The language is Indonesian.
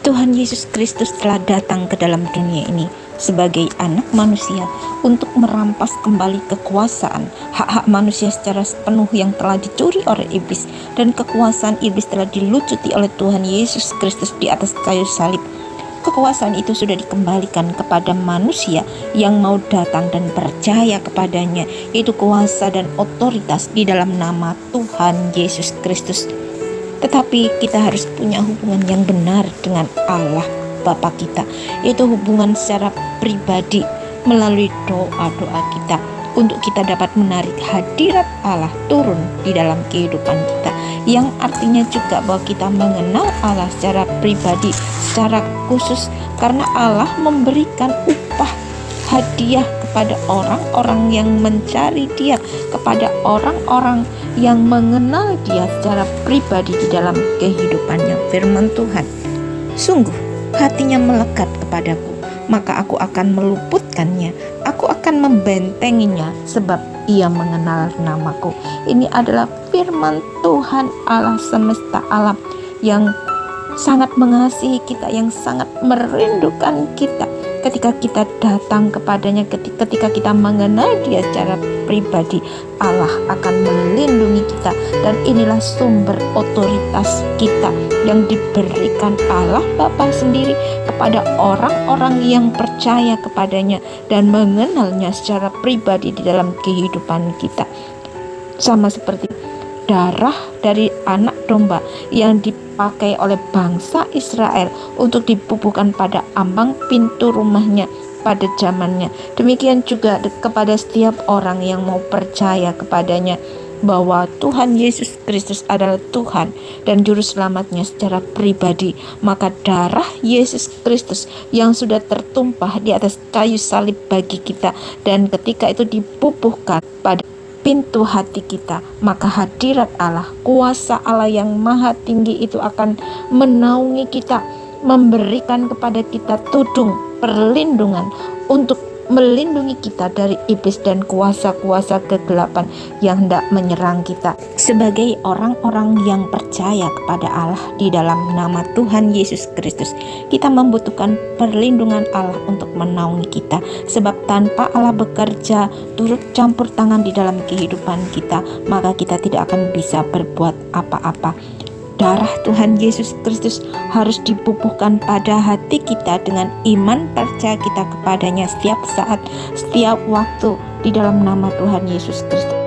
Tuhan Yesus Kristus telah datang ke dalam dunia ini sebagai anak manusia untuk merampas kembali kekuasaan hak-hak manusia secara sepenuh yang telah dicuri oleh iblis, dan kekuasaan iblis telah dilucuti oleh Tuhan Yesus Kristus di atas kayu salib. Kekuasaan itu sudah dikembalikan kepada manusia yang mau datang dan percaya kepadanya, yaitu kuasa dan otoritas di dalam nama Tuhan Yesus Kristus. Tetapi kita harus punya hubungan yang benar dengan Allah Bapa kita, yaitu hubungan secara pribadi melalui doa-doa kita, untuk kita dapat menarik hadirat Allah turun di dalam kehidupan kita, yang artinya juga bahwa kita mengenal Allah secara pribadi, secara khusus, karena Allah memberikan upah hadiah kepada orang-orang yang mencari Dia, kepada orang-orang yang mengenal Dia secara pribadi di dalam kehidupannya. Firman Tuhan, sungguh hatinya melekat kepadaku, maka aku akan meluputkannya, aku akan membentenginya, sebab ia mengenal namaku. Ini adalah firman Tuhan Allah semesta alam yang sangat mengasihi kita, yang sangat merindukan kita. Ketika kita datang kepadanya, ketika kita mengenal Dia secara pribadi, Allah akan melindungi kita. Dan inilah sumber otoritas kita yang diberikan Allah Bapa sendiri kepada orang-orang yang percaya kepadanya dan mengenalnya secara pribadi di dalam kehidupan kita. Sama seperti darah dari anak domba yang dipakai oleh bangsa Israel untuk dibubuhkan pada ambang pintu rumahnya pada zamannya. Demikian juga kepada setiap orang yang mau percaya kepadanya, bahwa Tuhan Yesus Kristus adalah Tuhan dan Juru Selamatnya secara pribadi. Maka darah Yesus Kristus yang sudah tertumpah di atas kayu salib bagi kita, dan ketika itu dibubuhkan pada pintu hati kita, maka hadirat Allah, kuasa Allah yang maha tinggi itu akan menaungi kita, memberikan kepada kita tudung perlindungan untuk melindungi kita dari iblis dan kuasa-kuasa kegelapan yang hendak menyerang kita. Sebagai orang-orang yang percaya kepada Allah di dalam nama Tuhan Yesus Kristus, kita membutuhkan perlindungan Allah untuk menaungi kita, sebab tanpa Allah bekerja turut campur tangan di dalam kehidupan kita, maka kita tidak akan bisa berbuat apa-apa. Darah Tuhan Yesus Kristus harus dibubuhkan pada hati kita dengan iman percaya kita kepadanya setiap saat, setiap waktu di dalam nama Tuhan Yesus Kristus.